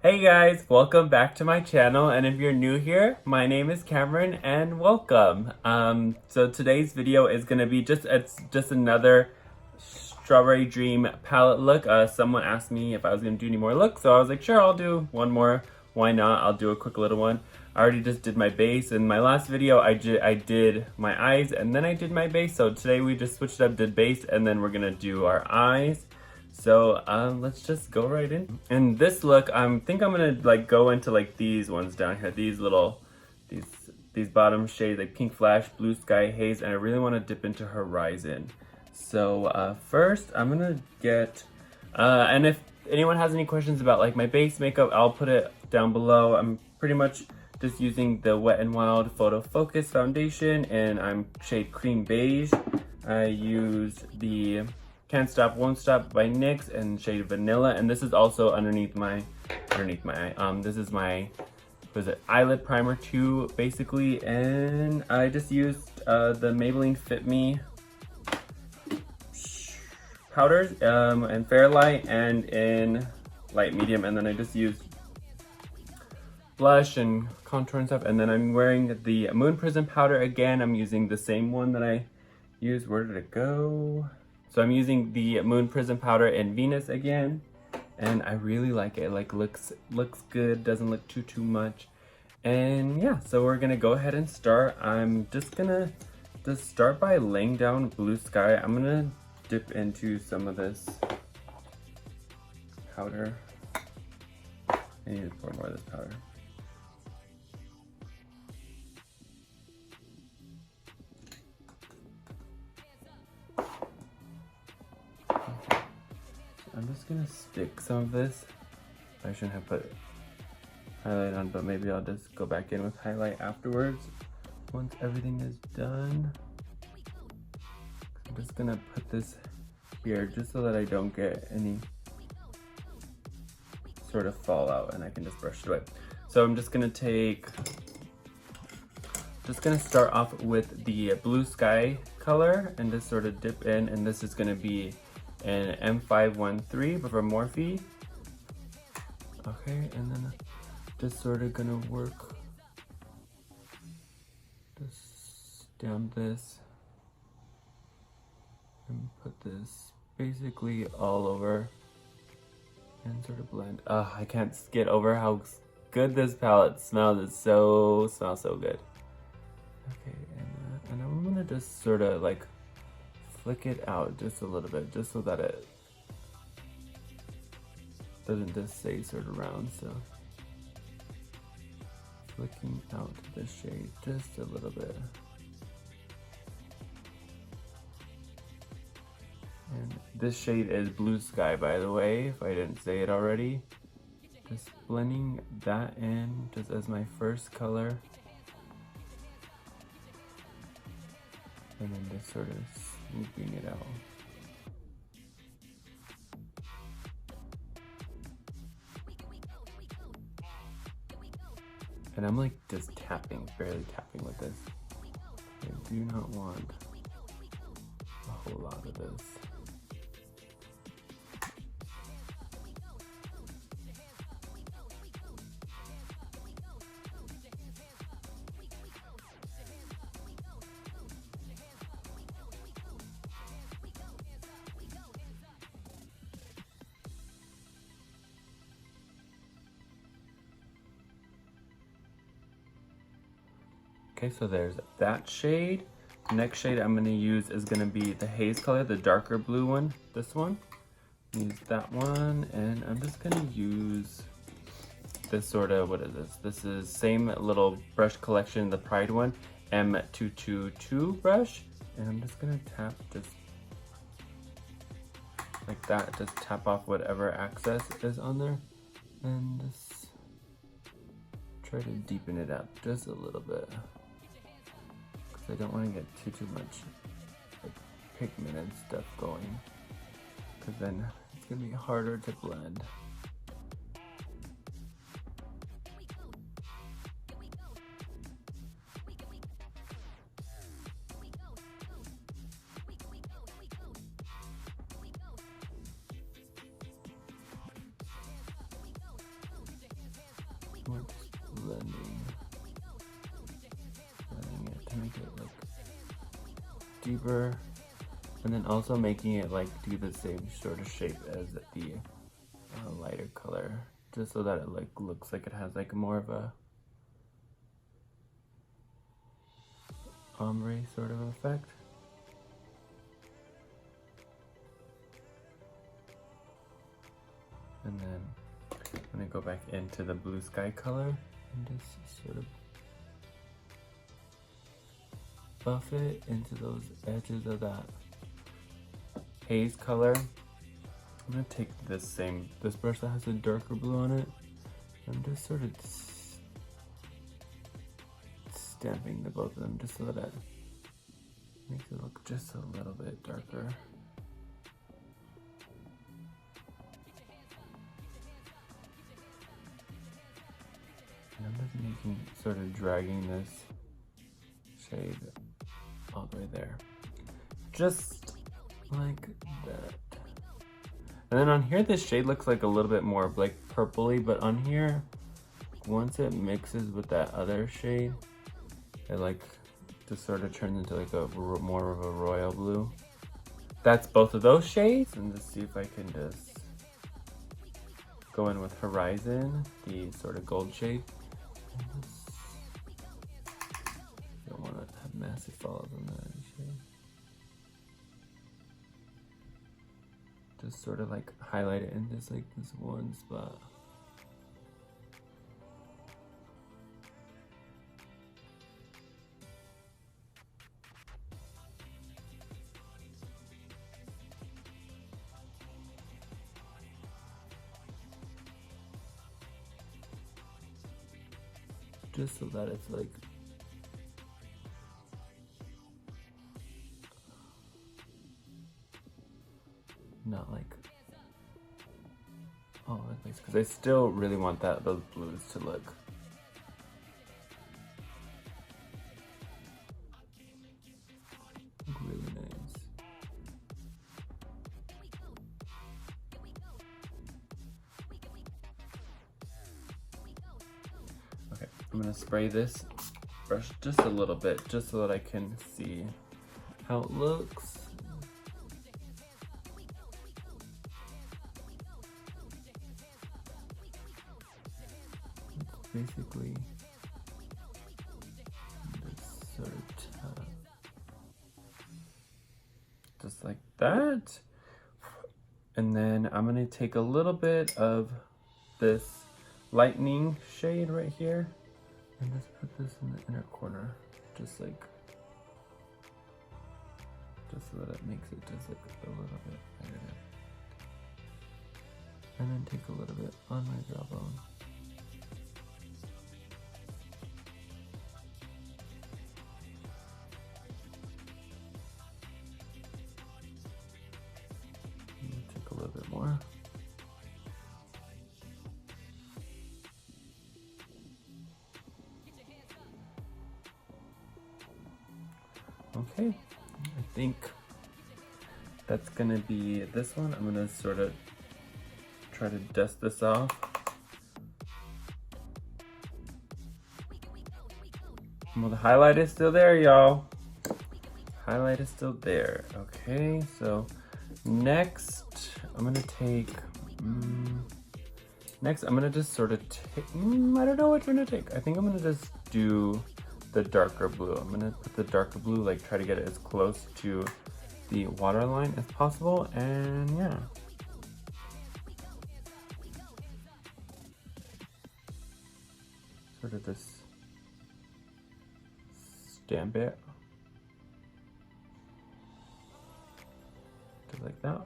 Hey guys, welcome back to my channel, and if you're new here, my name is Cameron and welcome. So today's video is gonna be just another Strawberry Dream palette look. Someone asked me if I was gonna do any more looks, so I was like, sure, I'll do one more. Why not? I'll do a quick little one. I already just did my base. In my last video, I did my eyes and then I did my base. So today we just switched up, did base, and then we're gonna do our eyes. So let's just go right in. And this look, I think I'm gonna like go into like these ones down here, these little, these bottom shades, like Pink Flash, Blue Sky, Haze, and I really want to dip into Horizon. So first I'm gonna get, and if anyone has any questions about like my base makeup, I'll put it down below. I'm pretty much just using the Wet n Wild PhotoFocus foundation, and I'm shade Cream Beige. I used the Can't Stop, Won't Stop by NYX and shade Vanilla, and this is also underneath my eye. This is my, was it eyelid primer too, basically, and I just used the Maybelline Fit Me powders in Fairlight and in light medium, and then I just used blush and contour and stuff, and then I'm wearing the Moon Prism powder again. I'm using the same one that I used. Where did it go? So I'm using the Moon Prism powder in Venus again, and I really like it. Like looks good, doesn't look too much. And yeah, so we're gonna go ahead and start. I'm just gonna start by laying down Blue Sky. I'm gonna dip into some of this powder. I need to pour more of this powder. I'm just gonna stick some of this. I shouldn't have put highlight on, but maybe I'll just go back in with highlight afterwards once everything is done. I'm just gonna put this here just so that I don't get any sort of fallout and I can just brush it away. So I'm just gonna start off with the Blue Sky color and just sort of dip in, and this is gonna be an M513 from Morphe. Okay, and then just sort of gonna work just down this and put this basically all over and sort of blend. I can't get over how good this palette smells. It smells so good. Okay, and I'm gonna just sort of like flick it out just a little bit, just so that it doesn't just stay sort of round. So flicking out the shade just a little bit. And this shade is Blue Sky, by the way, if I didn't say it already. Just blending that in just as my first color. And then just sort of swooping it out. And I'm like just tapping, barely tapping with this. I do not want a whole lot of this. Okay, so there's that shade. The next shade I'm gonna use is gonna be the Haze color, the darker blue one, this one. Use that one, and I'm just gonna use this sort of, what is this? This is same little brush collection, the Pride one, M222 brush. And I'm just gonna tap just like that, just tap off whatever excess is on there. And just try to deepen it up just a little bit. I don't want to get too much like pigment and stuff going, because then it's gonna be harder to blend. More just blending it to make it like deeper, and then also making it like do the same sort of shape as the lighter color, just so that it like looks like it has like more of a ombre sort of effect. And then I'm gonna go back into the blue sky color and just sort of buff it into those edges of that haze color. I'm gonna take this brush that has a darker blue on it and just sort of stamping the both of them just so that it makes it look just a little bit darker. And I'm just sort of dragging this shade all the way there. Just like that. And then on here, this shade looks like a little bit more like purpley, but on here, once it mixes with that other shade, it like just sort of turns into like a more of a royal blue. That's both of those shades. And just see if I can just go in with Horizon, the sort of gold shade. Don't want to have massive fallout on that shade. Just sort of like highlight it in just like this one spot. Just so that it's like not like all over the place, because I still really want those blues to look really nice. Okay, I'm gonna spray this brush just a little bit, just so that I can see how it looks. It's basically this sort of just like that. And then I'm gonna take a little bit of this lightning shade right here and just put this in the inner corner, just so that it makes it just like a little bit lighter. And then take a little bit on my jawbone. Take a little bit more. Okay, I think that's gonna be this one. I'm gonna sort of try to dust this off. Well, the highlight is still there, y'all. Highlight is still there. Okay, so next I'm gonna take, next I'm gonna just sort of take, I don't know which one to take. I think I'm gonna just do the darker blue. I'm gonna put the darker blue, like try to get it as close to the waterline as possible, and yeah. Sort of just stamp it. Just like that.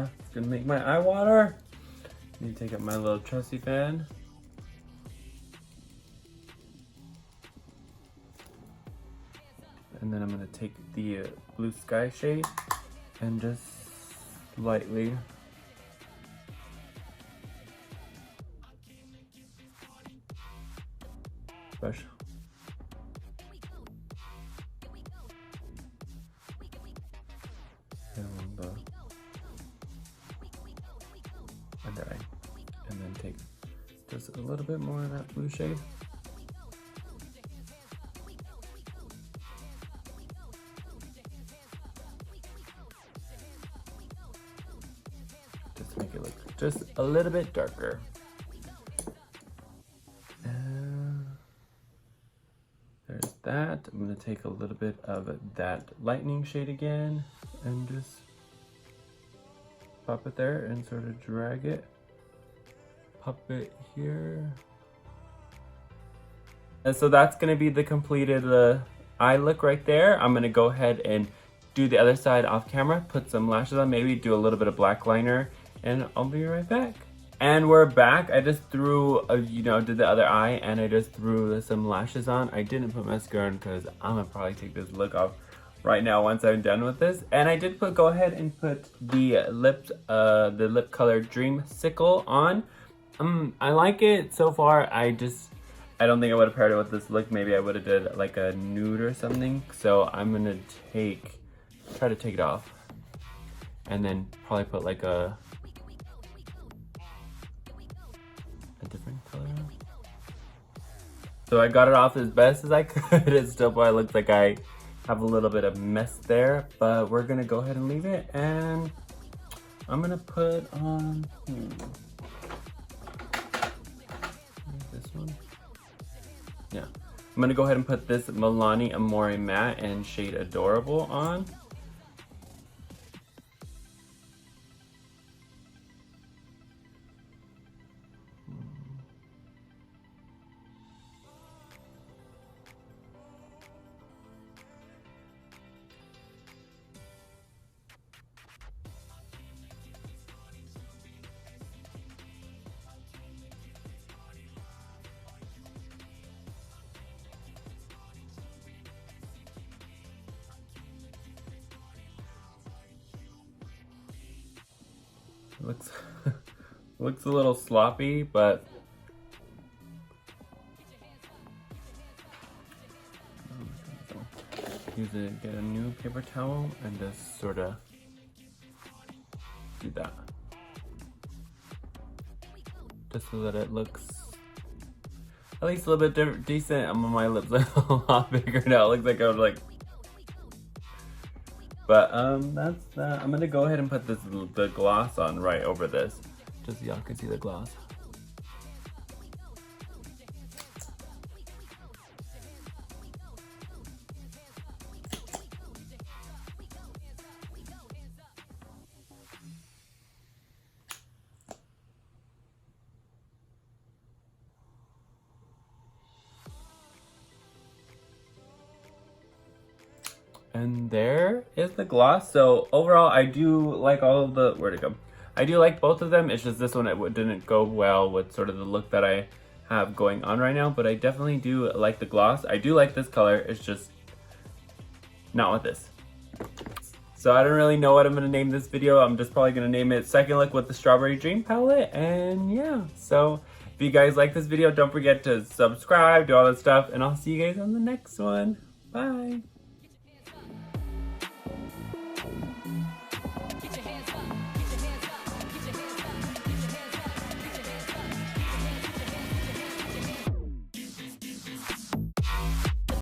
It's gonna make my eye water. Need to take out my little trusty fan. And then I'm gonna take the blue sky shade and just lightly brush. Along the under eye. And then take just a little bit more of that blue shade. Just make it look just a little bit darker. There's that. I'm gonna take a little bit of that lightning shade again and just pop it there and sort of drag it. Pop it here. And so that's gonna be the completed eye look right there. I'm gonna go ahead and do the other side off camera, put some lashes on, maybe do a little bit of black liner, and I'll be right back. And we're back. I just threw, did the other eye, and I just threw some lashes on. I didn't put mascara on because I'm gonna probably take this look off right now once I'm done with this. And I did go ahead and put the lip color Dreamsicle on. I like it so far. I don't think I would have paired it with this look. Maybe I would have did like a nude or something. So I'm gonna try to take it off, and then probably put like a different color on. So I got it off as best as I could. It still probably looks like I have a little bit of mess there, but we're gonna go ahead and leave it, and I'm gonna put on this one. Yeah, I'm gonna go ahead and put this Milani Amore Matte and shade Adorable on. Looks a little sloppy, but get a new paper towel and just sort of do that, just so that it looks at least a little bit decent. My lips are a lot bigger now. It looks like I was like. But that's that. I'm gonna go ahead and put the gloss on right over this, just so y'all can see the gloss. And there is the gloss. So overall, I do like all of the, where'd it go? I do like both of them. It's just this one, it didn't go well with sort of the look that I have going on right now, but I definitely do like the gloss. I do like this color. It's just not with this. So I don't really know what I'm gonna name this video. I'm just probably gonna name it Second Look with the Strawberry Dream Palette. And yeah, so if you guys like this video, don't forget to subscribe, do all that stuff, and I'll see you guys on the next one. Bye.